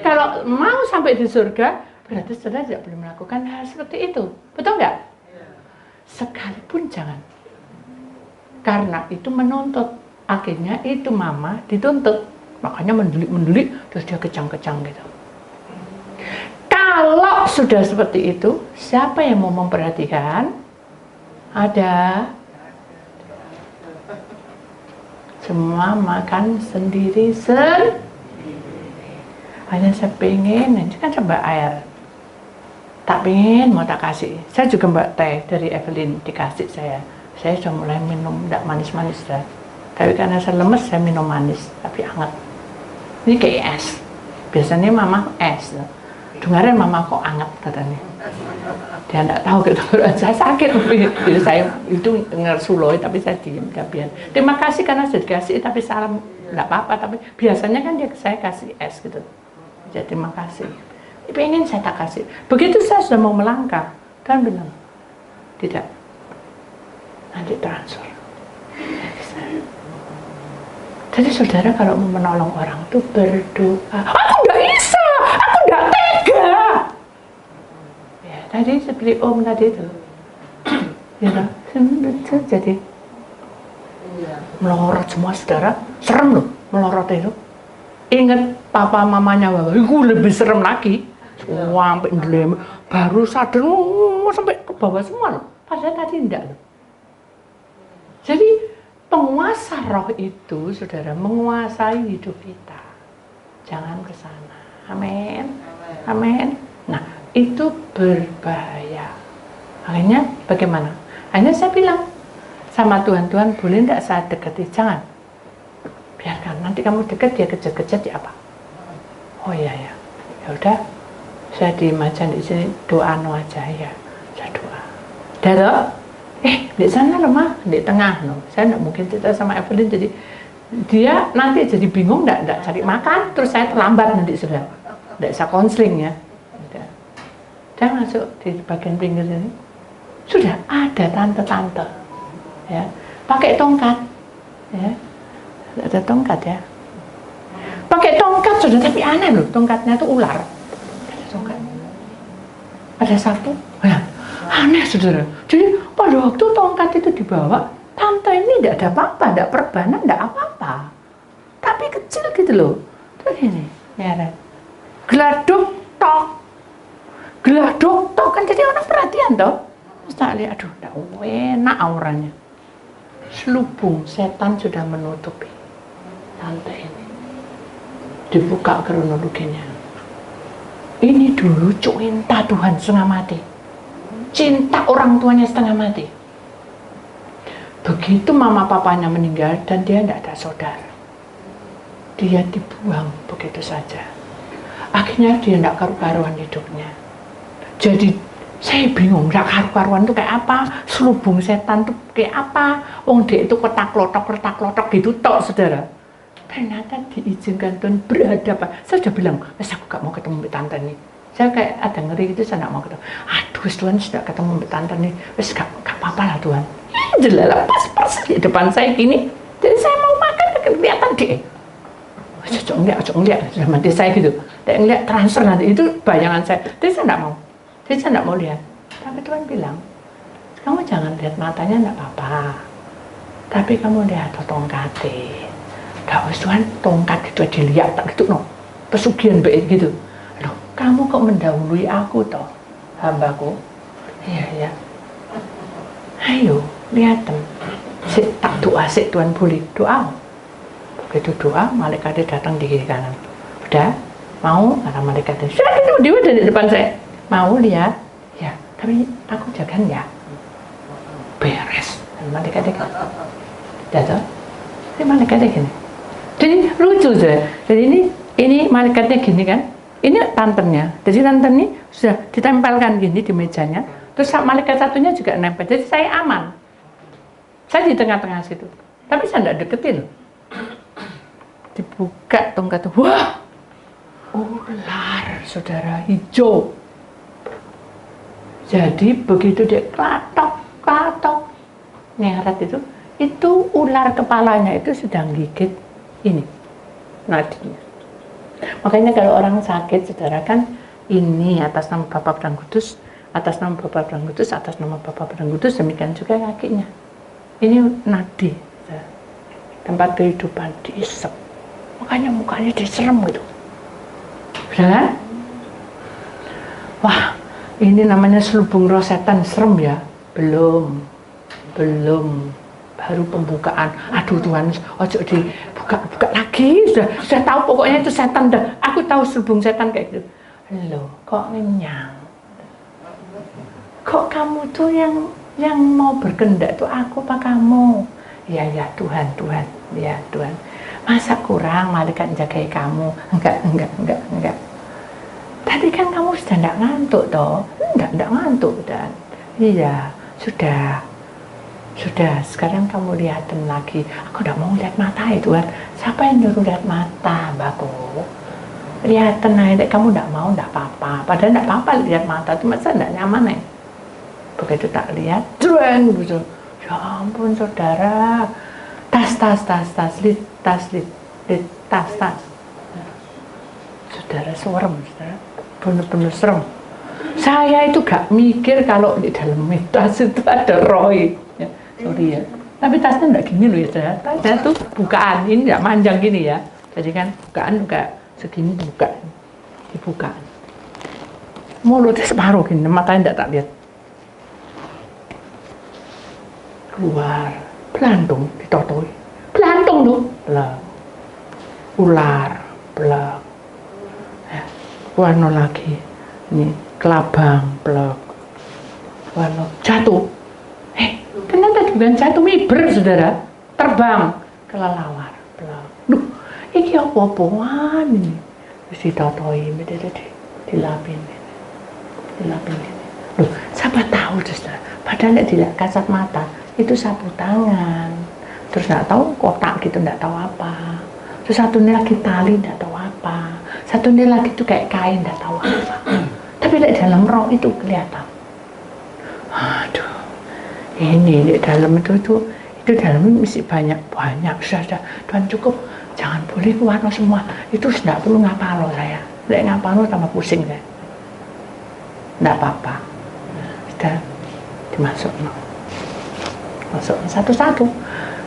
Kalau mau sampai di surga, berarti saudara tidak boleh melakukan hal seperti itu. Betul nggak? Sekalipun jangan. Karena itu menuntut. Akhirnya itu mama dituntut, makanya mendelik, terus dia kejang-kejang gitu. Kalau sudah seperti itu, siapa yang mau memperhatikan? Ada. Semua makan sendiri. Hanya saya pengen, ini kan coba air. Tak pengen, mau tak kasih. Saya juga mbak teh dari Evelyn dikasih saya. Saya sudah mulai minum, tidak manis-manis dah. Tapi karena saya lemes, saya minum manis, tapi hangat. Ini kayak es. Biasanya mama es. Dengarin mama kok hangat katanya. Dia tidak tahu gitu. Saya sakit. Jadi saya itu ngersuloi, tapi saya diam. Terima kasih karena sudah dikasih, tapi salam tidak apa-apa. Tapi biasanya kan saya kasih es gitu. Jadi terima kasih. Pengen saya tak kasih. Begitu saya sudah mau melangkah, kan bilang tidak. Nanti transfer. Jadi saudara kalau mau menolong orang itu berdoa. Aku nggak bisa, aku nggak tega. Ya, tadi seperti Om tadi itu, ya, jadi melorot semua saudara, serem loh melorot itu. Ingat papa mamanya bahwa itu lebih serem lagi. Sampai ngelem, baru sadar sampai ke bawah semua loh. Padahal tadi enggak loh. Jadi penguasa roh itu, saudara, menguasai hidup kita. Jangan ke sana. Amin. Amin. Nah, itu berbahaya. Akhirnya bagaimana? Hanya saya bilang sama Tuhan, Tuhan boleh enggak saya dekati? Jangan. Biarkan, nanti kamu dekat dia kejar-kejar di apa? Oh iya ya. Ya udah, saya di macan di sini doa no aja ya. Saya doa. Daro, di sana loh mah, di tengah loh. Saya nggak mungkin cerita sama Evelyn, jadi dia nanti jadi bingung, nggak cari makan, terus saya terlambat nanti sudah, nggak bisa konseling ya. Dia masuk di bagian pinggir ini, sudah ada tante-tante, ya, pakai tongkat, ya, ada tongkat ya, pakai tongkat sudah, tapi aneh loh, tongkatnya itu ular, ada tongkat, ada satu, ya. Aneh saudara. Jadi pada waktu tongkat itu dibawa, tante ini tidak ada apa-apa, tidak perbanan, tidak apa-apa. Tapi kecil gitu loh. Terus ini, ya, geladuk tok kan jadi orang perhatian toh. Terus tak lihat, aduh, tidak enak auranya. Selubung setan sudah menutupi tante ini. Dibuka kronologinya. Ini dulu cinta Tuhan setengah mati. Cinta orang tuanya setengah mati. Begitu mama papanya meninggal dan dia tidak ada saudara, dia dibuang begitu saja. Akhirnya dia tidak karu-karuan hidupnya. Jadi saya bingung, tidak karu-karuan itu kayak apa? Selubung setan itu kayak apa? Wong dia itu kotak-lotok gitu tok saudara. Ternyata diizinkan Tuhan berhadapan. Saya sudah bilang, aku gak mau ketemu tante ini. Saya kayak ada ngeri gitu, saya gak mau ketemu. Aduh Tuhan, sudah ketemu tante ini, wes gak apa-apa lah Tuhan. Jelas pas di depan saya gini. Jadi saya mau makan, kelihatan dia. ojo ngeliat, sudah mati saya gitu. Tidak ngeliat transfer nanti, itu bayangan saya. Jadi saya tidak mau, lihat. Tapi Tuhan bilang, kamu jangan lihat matanya, tidak apa-apa. Tapi kamu lihat tongkatnya. Gak usah Tuhan, tongkat itu dilihat, tak gitu no. Pesugihan baik gitu. Loh, kamu kok mendahului aku toh, hambaku? Iya. Ayo, lihat tak doa sih Tuhan boleh doa. Begitu doa, malaikatnya datang di kiri kanan. Udah, mau? Kata malaikatnya, sudah itu dia dari depan saya. Mau lihat? Ya, tapi aku jagan ya. Beres. Malaikatnya gini. Jatuh. Ini malaikatnya gini. Jadi lucu saya. Jadi ini malaikatnya gini kan. Ini tantennya. Jadi tanten ini sudah ditempelkan gini di mejanya. Terus malaikat satunya juga nempel. Jadi saya aman. Saya di tengah-tengah situ. Tapi saya tidak deketin. Dibuka tongkat, wah, ular, saudara, hijau. Jadi begitu dia klatok, ngeret itu ular kepalanya itu sedang gigit ini, nadinya. Makanya kalau orang sakit, saudara kan ini atas nama Bapa dan Kudus, atas nama Bapa dan Kudus, atas nama Bapa dan Kudus, demikian juga kakinya. Ini nadi, tempat kehidupan diisep. Makanya mukanya diserem gitu. Benar kan? Wah, ini namanya selubung roh setan, serem ya? Belum. Baru pembukaan. Aduh Tuhan, ojo dibuka lagi. Sudah tahu pokoknya itu setan dah. Aku tahu selubung setan kayak gitu. Loh, kok ngenyang? Kok kamu tuh yang mau berkendak tuh aku apa kamu? Ya Tuhan. Ya Tuhan. Masa kurang malaikat jagai kamu? Enggak. Tadi kan kamu sudah enggak ngantuk toh? Enggak ngantuk dan iya, sudah. Sekarang kamu lihatin lagi. Aku enggak mau lihat mata itu kan. Siapa yang nyuruh lihat mata, Mbakku? Lihatin aja, kamu enggak mau enggak apa-apa. Padahal enggak apa-apa lihat mata, cuma saya enggak nyaman nih. Begitu tak lihat, dreng gitu. Ya ampun saudara. Tas. Saudara serem, saudara. Bener-bener serem. Saya itu gak mikir kalau di dalam tas itu ada Roy. Ya, sorry ya. Tapi tasnya enggak gini loh ya, saudara. Tasnya tuh bukaan, ini enggak manjang gini ya. Jadi kan bukaan juga segini dibuka. Mulutnya separuh gini, matanya enggak tak lihat. Keluar, belantung ditotoi. Belantung tuh, belak. Ular, belak. Warna lagi, ini kelabang, belak. Warna jatuh. Ternyata bukan jatuh, miber saudara. Terbang, kelelawar, belak. Duh, ini apa-apaan ini? Terus ditotoi, dilapin ini. Loh, siapa tahu saudara. Padahal tidak kasat mata, itu sapu tangan. Terus nggak tahu kotak gitu, nggak tahu apa. Terus satunya lagi tali, nggak tahu apa. Satunya lagi tuh kayak kain, nggak tahu apa. Tapi di dalam roh itu kelihatan. Aduh, ini di dalam itu dalamnya mesti banyak. Sudah, Tuhan cukup. Jangan boleh keluar semua. Itu nggak perlu ngapalo saya. Nggak ngapalo tambah pusing saya. Nggak apa-apa. Sudah dimasuk, masuk satu-satu.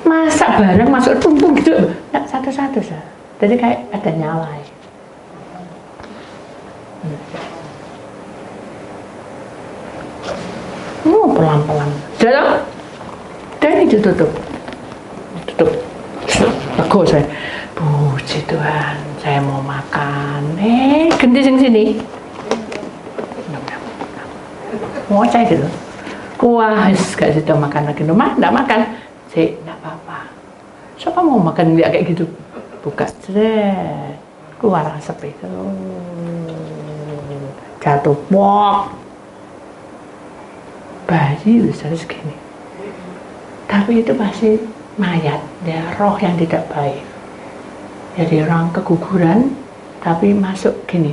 Masak bareng masuk tumpung gitu, nggak satu-satu sah. Jadi kayak ada nyala. Pelan-pelan. Dan ini ditutup. Lego saya. Puji Tuhan, saya mau makan. Gendis sini. Mau saya gitu. Wah, gak sudah makan lagi. Rumah nggak makan. Enggak apa-apa. Siapa mau makan dia kayak gitu? Buka, keluar asap itu. Jatuh, wok. Bayi besar segini. Tapi itu pasti mayat, ya, roh yang tidak baik. Jadi orang keguguran, tapi masuk gini.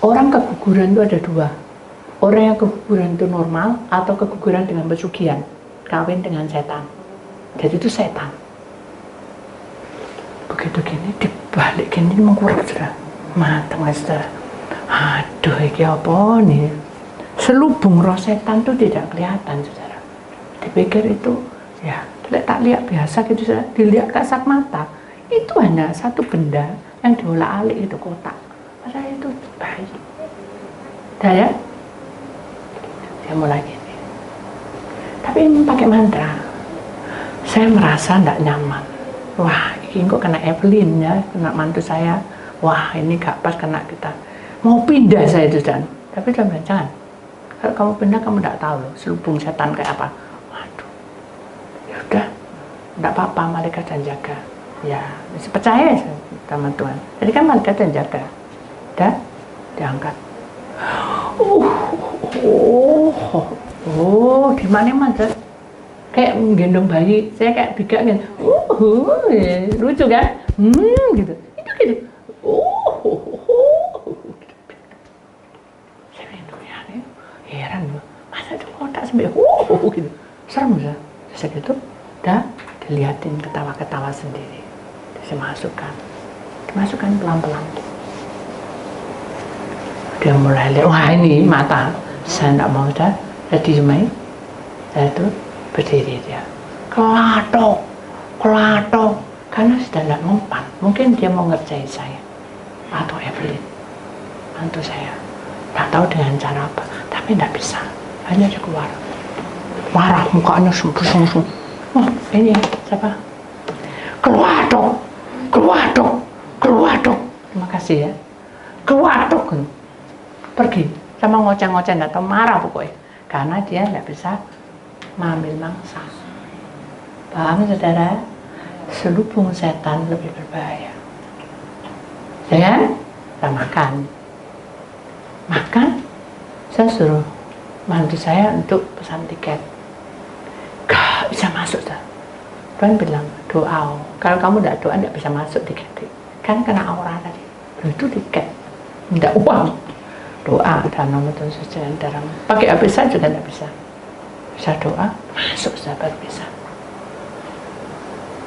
Orang keguguran itu ada dua. Orang yang keguguran itu normal atau keguguran dengan pesugihan, kawin dengan setan. Jadi itu setan. Begitu gini balik gini mengkurap sudah matang sudah. Aduh, ini apa nih? Selubung roh setan itu tidak kelihatan, saudara. Dipikir itu, ya, tak lihat biasa gitu, saudara. Dilihat kasat mata, itu hanya satu benda yang diolah-alik itu kotak. Padahal itu bayi. Dah ya? Dia mulai gini. Tapi ini pakai mantra. Saya merasa tidak nyaman. Wah, ini kok kena Evelyn ya, kena mantu saya. Wah, ini gak pas kena kita. Mau pindah saya itu dan. Tapi dia bilang, jangan. Kalau kamu pindah, kamu tidak tahu loh, selubung setan kayak apa. Waduh, ya udah, tidak apa-apa, malaikat yang jaga. Ya, percaya sama Tuhan. Jadi kan malaikat yang jaga. Udah, diangkat. Gimana mas? Kayak menggendong bayi, saya kayak bigak gitu. Lucu kan? Gitu. Itu gitu. Heran loh, masa itu kotak sampai gitu, serem ya. Terus gitu, udah dilihatin ketawa-ketawa sendiri, dimasukkan pelan-pelan. Dia mulai lihat, wah ini mata, saya tidak mau dah, jadi cuma saya itu berdiri dia, kelatok, karena sudah tidak mempan, mungkin dia mau ngerjain saya, atau Evelyn, mantu saya, tidak tahu dengan cara apa. Tapi tidak bisa, hanya dia keluar marah, mukanya sung. Oh ini siapa? Keluar dong. Terima kasih ya. Keluar dong. Pergi sama ngoceh-ngoceh, tidak tahu, marah pokoknya karena dia tidak bisa mengambil mangsa. Paham saudara? Selubung setan lebih berbahaya. Ya, kita makan. Saya suruh mantu saya untuk pesan tiket. Gak bisa masuk dah. Tuhan bilang doa. Kalau kamu tidak doa tidak bisa masuk tiket. Kan kena aura tadi. Itu tiket, tidak uang. Doa dan nama Tuhan Yesus dalam. Pakai HP saya juga tidak bisa. Bisa doa, masuk saja baru bisa.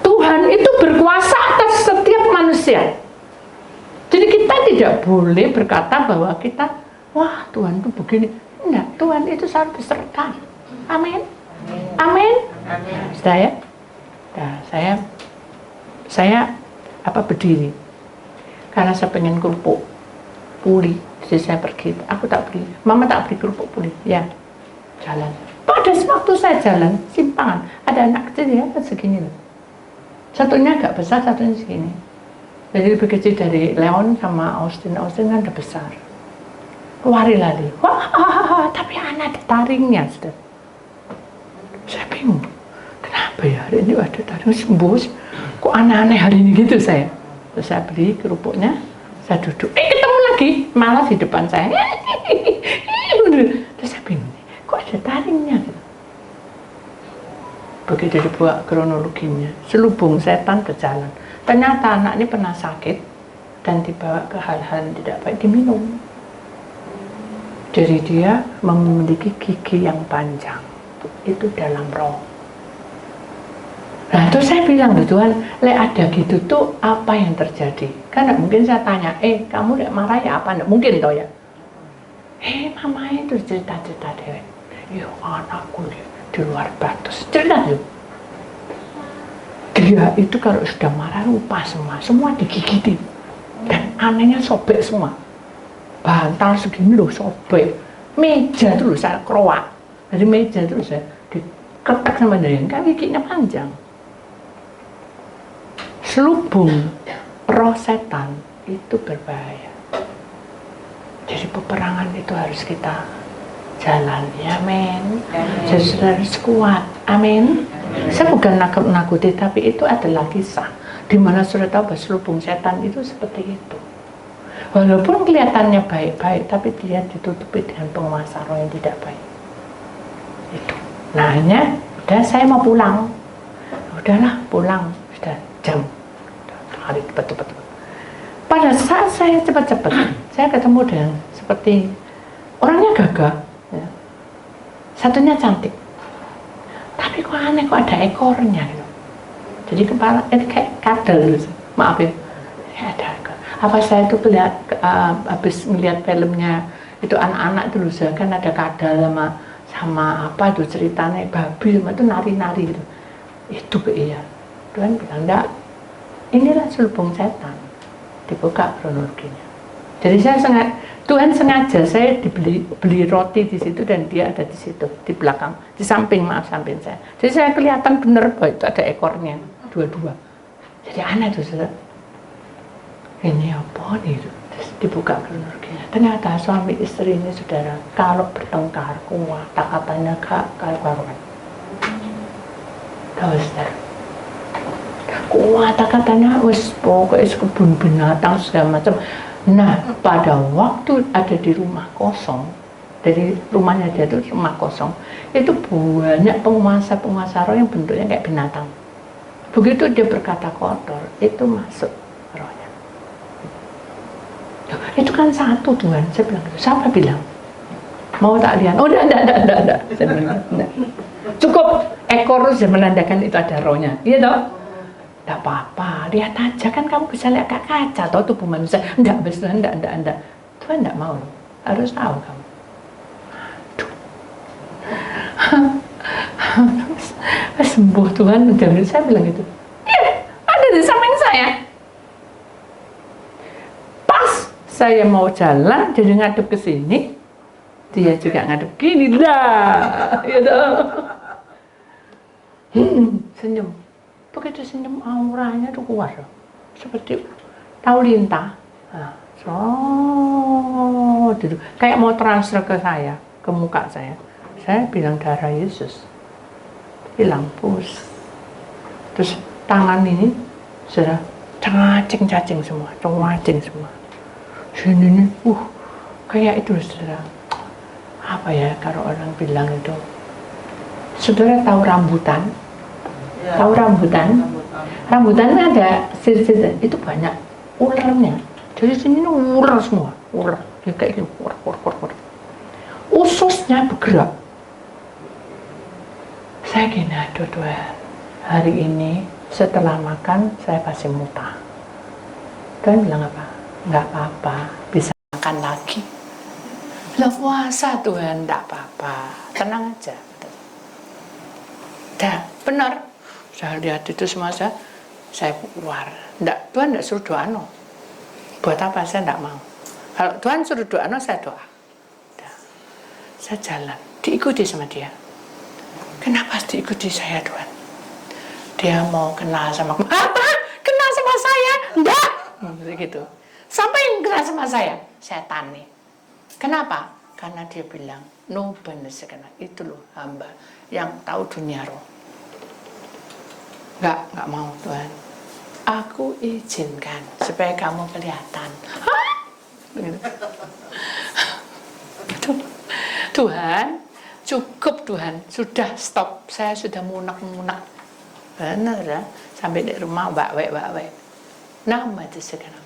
Tuhan itu berkuasa atas setiap manusia. Jadi kita tidak boleh berkata bahwa kita, wah Tuhan itu begini. Enggak, Tuhan itu selalu beserta. Amin. Sudah ya? Nah, saya berdiri. Karena saya pengen kerupuk puli. Jadi saya pergi. Aku tak beli. Mama tak beli kerupuk puli. Ya, jalan. Pada waktu saya jalan, simpangan. Ada anak kecil ya, segini loh. Satunya agak besar, satunya segini. Jadi lebih kecil dari Leon sama Austin. Austin kan udah besar. Lari. Wah, tapi anak ada taringnya, sudah. Saya bingung. Kenapa ya hari ini ada taring sembus? Kok aneh-aneh hari ini gitu saya. Terus saya beli kerupuknya, saya duduk. Ketemu lagi, malah di depan saya. Terus saya bingung, kok ada taringnya? Begitu dibuat kronologinya, selubung setan berjalan. Ternyata anak ini pernah sakit dan dibawa ke hal-hal yang tidak baik, diminum. Jadi dia memiliki gigi yang panjang, itu dalam roh. Nah terus saya bilang tuh Tuhan, ada gitu tuh apa yang terjadi? Kan gak mungkin saya tanya, kamu gak marah ya apa? Gak mungkin toh ya. Mama itu cerita-cerita dewek. Yo anakku di luar batas, cerita tuh. Dia itu kalau sudah marah lupa semua digigiti. Dan anehnya sobek semua. Bantal segini loh sobek. Meja tuh loh saya kerowak. Dari meja tuh saya diketek sama dia, kan giginya panjang. Selubung roh setan itu berbahaya. Jadi peperangan itu harus kita jalani, amin. Jadi harus kuat, amin. Saya bukan nakut-nakuti, tapi itu adalah kisah di mana sudah tahu bahwa selubung setan itu seperti itu. Walaupun kelihatannya baik-baik, tapi dia ditutupi dengan penguasa roh yang tidak baik. Itu. Nah, udah saya mau pulang. Udahlah, pulang. Sudah jam. Hari cepat. Pada saat saya cepat-cepat, saya ketemu dengan seperti orangnya gagah. Ya. Satunya cantik. Tapi kok aneh, kok ada ekornya gitu. Jadi kepala ini kayak kadal gitu. Maaf ya. Ya ada. Apa saya itu habis melihat filmnya itu anak-anak dulu kan ada kadal sama apa itu ceritanya babi sama itu nari-nari gitu. Itu iya. Tuhan bilang enggak. Inilah selubung setan. Dibuka kronologinya. Jadi Tuhan sengaja saya beli roti di situ dan dia ada di situ di belakang, di samping saya. Jadi saya kelihatan benar bahwa itu ada ekornya dua-dua. Jadi aneh tuh saudara. Ini apa nih? Terus dibuka kronologinya. Ternyata suami istri ini saudara kalau bertengkar kuat, katanya karuan. Tahu saudara? Kuat katanya wis pokoknya kebun binatang segala macam. Nah, pada waktu ada di rumah kosong, dari rumahnya dia itu rumah kosong, itu banyak penguasa roh yang bentuknya kayak binatang. Begitu dia berkata kotor, itu masuk rohnya. Itu kan satu Tuhan, saya bilang gitu. Siapa bilang? Mau tak lihat? Oh, enggak. Saya bilang, enggak. Cukup ekor sudah menandakan itu ada rohnya, iya toh? Enggak apa-apa, lihat aja kan kamu bisa lihat kaca atau tubuh manusia. Enggak, enggak. Tuhan enggak mau, harus tahu kamu. Aduh. Sembuh Tuhan, dan saya bilang gitu. Iya, ada di samping saya. Pas saya mau jalan, jadi ngadep ke sini, dia juga ngadep gini lah, gitu. Senyum. Begitu senyum auranya tuh kuat, seperti tahu lintah. Nah, kayak mau transfer ke saya, ke muka saya. Saya bilang darah Yesus, hilang pus. Terus tangan ini sudah cacing semua. Sini nih, kayak itu saudara. Apa ya kalau orang bilang itu? Saudara tahu rambutan? Tahu rambutan? Rambutan ada sisir itu banyak ularnya. Jadi sini ular semua, ular. Ya, kayak gini, ular. Ususnya bergerak. Saya gini, aduh Tuhan, hari ini setelah makan saya pasti muntah. Tuhan bilang apa? Enggak apa-apa, bisa makan lagi. Lah puasa Tuhan, enggak apa-apa, tenang aja. Dah, benar. Saya lihat itu semua saya keluar. Tuhan enggak suruh doa no. Buat apa saya enggak mau. Kalau Tuhan suruh doa no, saya doa. Dah. Saya jalan, diikuti sama dia. Kenapa diikuti saya Tuhan? Dia mau kenal sama aku. Apa? Kenal sama saya? Enggak. Begitu. Sampai yang kenal sama saya, setan nih. Kenapa? Karena dia bilang, no benar sekali. Itu loh hamba yang tahu dunia roh. Enggak mau Tuhan. Aku izinkan supaya kamu kelihatan. Hah? Tuhan, cukup Tuhan, sudah stop. Saya sudah munak. Benar ya? Sampai di rumah baik. Nama itu sekarang.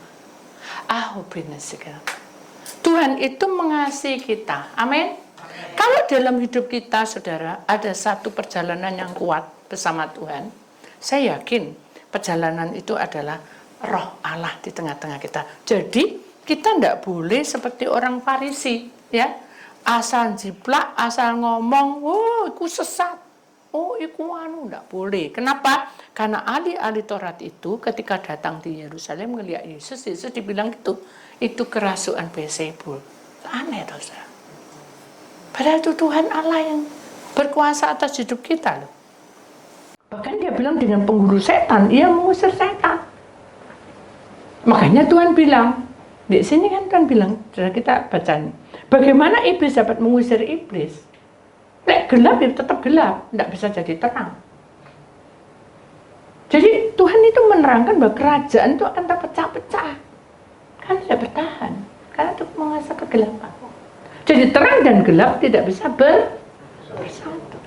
Benar sekarang. Tuhan itu mengasihi kita. Amin. Kalau dalam hidup kita, saudara, ada satu perjalanan yang kuat bersama Tuhan. Saya yakin perjalanan itu adalah roh Allah di tengah-tengah kita. Jadi kita tidak boleh seperti orang Farisi, ya, asal jiplak, asal ngomong, iku sesat, iku tidak boleh. Kenapa? Karena ahli-ahli Taurat itu ketika datang di Yerusalem melihat Yesus dibilang itu kerasukan Beelzebul. Aneh toh, saudara. Padahal itu Tuhan Allah yang berkuasa atas hidup kita loh. Bahkan dia bilang dengan penghulu setan, ia mengusir setan. Makanya Tuhan bilang, di sini kan Tuhan bilang, kita baca nih, bagaimana iblis dapat mengusir iblis? Nek gelap ya tetap gelap, tidak bisa jadi terang. Jadi Tuhan itu menerangkan bahwa kerajaan itu akan terpecah-pecah, kan tidak bertahan, karena itu menguasai kegelapan. Jadi terang dan gelap tidak bisa bersatu.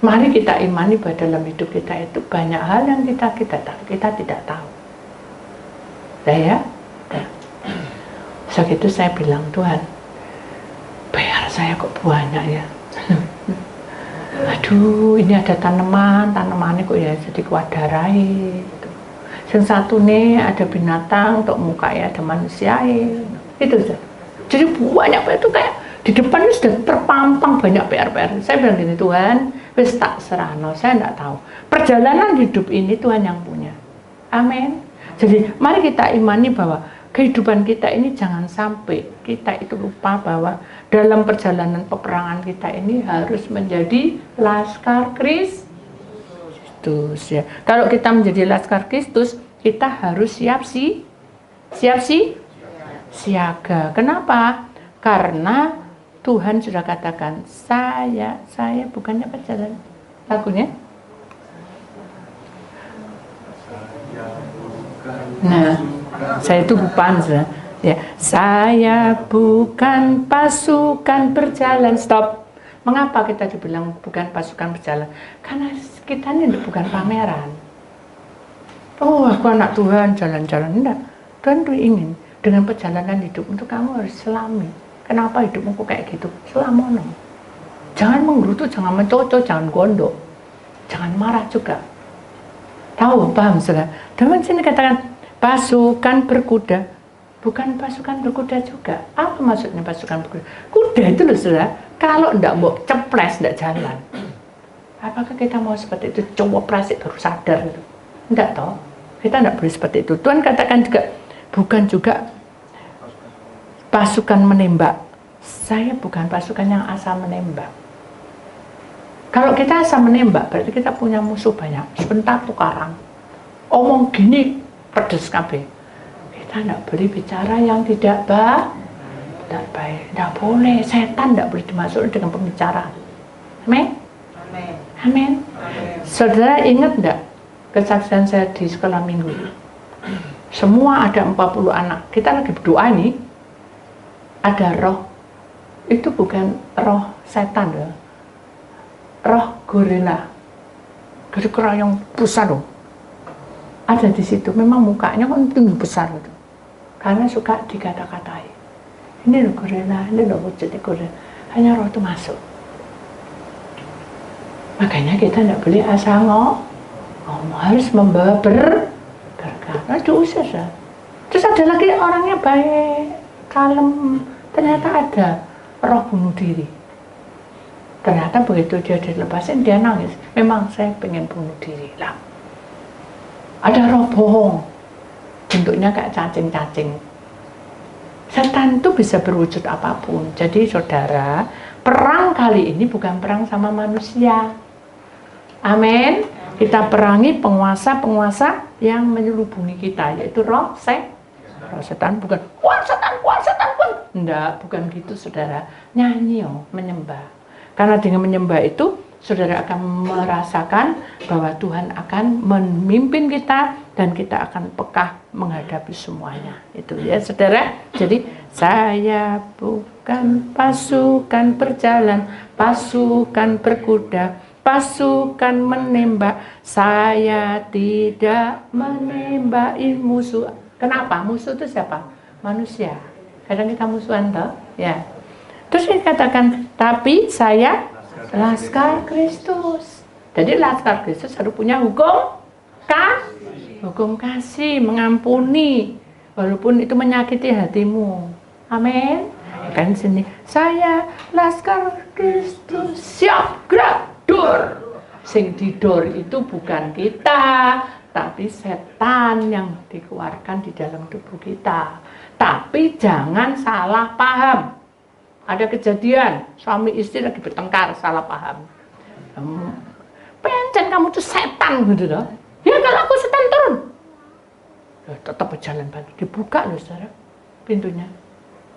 Mari kita imani bahwa dalam hidup kita itu banyak hal yang kita tidak tahu. Ya. Segitu saya bilang, Tuhan, bayar saya kok banyak ya. Aduh, ini ada tanamannya kok ya jadi kuadarai gitu. Yang satu nih ada binatang, untuk mukanya ada manusia, itu saja. Jadi banyak itu kayak di depan ini sudah terpampang banyak PR-PR. Saya bilang gini, Tuhan, wis tak serahno, saya tidak tahu. Perjalanan hidup ini Tuhan yang punya. Amin. Jadi mari kita imani bahwa kehidupan kita ini jangan sampai kita itu lupa bahwa dalam perjalanan peperangan kita ini harus menjadi laskar Kristus ya. Kalau kita menjadi laskar Kristus, kita harus siaga. Kenapa? Karena Tuhan sudah katakan, saya bukannya jalan lagunya. Nah, saya itu lupa ya. Saya bukan pasukan berjalan. Stop. Mengapa kita dibilang bukan pasukan berjalan? Karena kita ini bukan pameran. Oh, aku anak Tuhan, jalan-jalan. Enggak. Tuhan tuh ingin dengan perjalanan hidup untuk kamu harus selami. Kenapa hidupmu kok kayak gitu? Selamono. Jangan menggerutu, jangan mencocok, jangan gondok. Jangan marah juga. Tahu, paham saudara? Dalam sini katakan pasukan berkuda. Bukan pasukan berkuda juga. Apa maksudnya pasukan berkuda? Kuda itu loh saudara, kalau enggak mau ceples, enggak jalan. Apakah kita mau seperti itu? Coba prasik baru sadar gitu. Enggak toh. Kita enggak boleh seperti itu. Tuhan katakan juga, bukan juga pasukan menembak. Saya bukan pasukan yang asal menembak. Kalau kita asal menembak, berarti kita punya musuh banyak. Sebentar tukaran. Omong gini, pedes kabeh. Kita tidak boleh bicara yang tidak baik. Tidak boleh. Setan tidak boleh dimasukkan dengan pembicaraan. Amin? Amin. Saudara ingat tidak kesaksian saya di sekolah minggu? Semua ada 40 anak. Kita lagi berdoa nih. Ada roh, itu bukan roh setan loh, roh gorila, gorila yang besar loh, ada di situ. Memang mukanya kan tinggi besar gitu, karena suka dikata-katai. Ini loh gorila, ini loh wujudnya gorila. Hanya roh itu masuk. Makanya kita tidak boleh asal ngomong, harus membawa berkat. Nah, diusir ya. Terus ada lagi orangnya baik, kalem. Ternyata ada roh bunuh diri. Ternyata begitu dia dilepasin, dia nangis. Memang saya pengen bunuh diri lah. Ada roh bohong, bentuknya kayak cacing-cacing. Setan itu bisa berwujud apapun. Jadi saudara, perang kali ini bukan perang sama manusia. Amin. Kita perangi penguasa-penguasa yang menyelubungi kita, yaitu roh setan. Bukan kuat setan. Enggak, bukan gitu saudara. Nyanyi, menyembah. Karena dengan menyembah itu, saudara akan merasakan bahwa Tuhan akan memimpin kita dan kita akan peka menghadapi semuanya. Itu ya saudara. Jadi saya bukan pasukan berjalan, pasukan berkuda, pasukan menembak. Saya tidak menembaki musuh. Kenapa? Musuh itu siapa? Manusia. Kadang kita musuhan toh, ya. Terus dikatakan, tapi saya laskar Kristus. Jadi laskar Kristus harus punya hukum kasih, mengampuni, walaupun itu menyakiti hatimu. Amin. Kan sini, saya laskar Kristus siap gerak dur. Sing didor itu bukan kita, tapi setan yang dikeluarkan di dalam tubuh kita. Tapi jangan salah paham. Ada kejadian, suami istri lagi bertengkar, salah paham. Pencen kamu tuh setan gitu loh. Ya kalau aku setan turun. Ya, tetap berjalan balik. Dibuka loh saudara pintunya.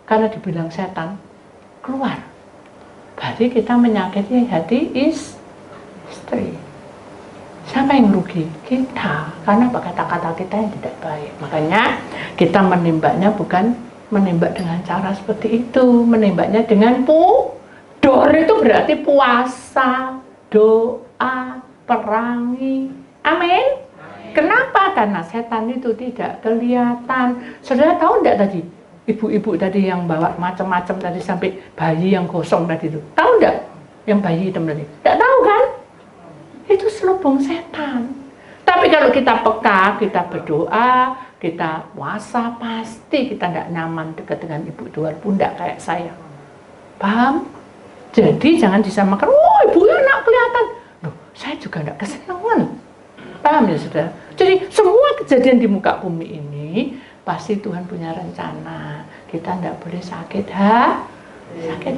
Karena dibilang setan, keluar. Berarti kita menyakiti hati istri. Siapa yang rugi? Kita. Karena kata-kata kita yang tidak baik. Makanya kita menembaknya bukan menembak dengan cara seperti itu. Menembaknya dengan dor itu berarti puasa, doa, perangi. Amin. Kenapa? Karena setan itu tidak kelihatan. Saudara tahu enggak tadi? Ibu-ibu tadi yang bawa macam-macam tadi sampai bayi yang gosong tadi itu. Tahu enggak? Yang bayi hitam tadi. Enggak tahu kan? Itu selubung setan. Tapi kalau kita peka, kita berdoa, kita puasa, pasti kita tidak nyaman dekat dengan ibu itu, walaupun tidak kayak saya. Paham? Jadi jangan disamakan, oh ibu enak kelihatan. Loh, saya juga tidak kesenangan. Paham ya saudara? Jadi semua kejadian di muka bumi ini, pasti Tuhan punya rencana. Kita tidak boleh sakit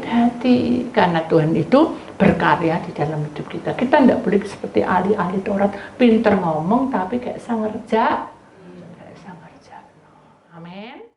hati, karena Tuhan itu berkarya di dalam hidup kita. Kita tidak boleh seperti ahli-ahli Taurat, pinter ngomong tapi kayak sang ngerja. Amin.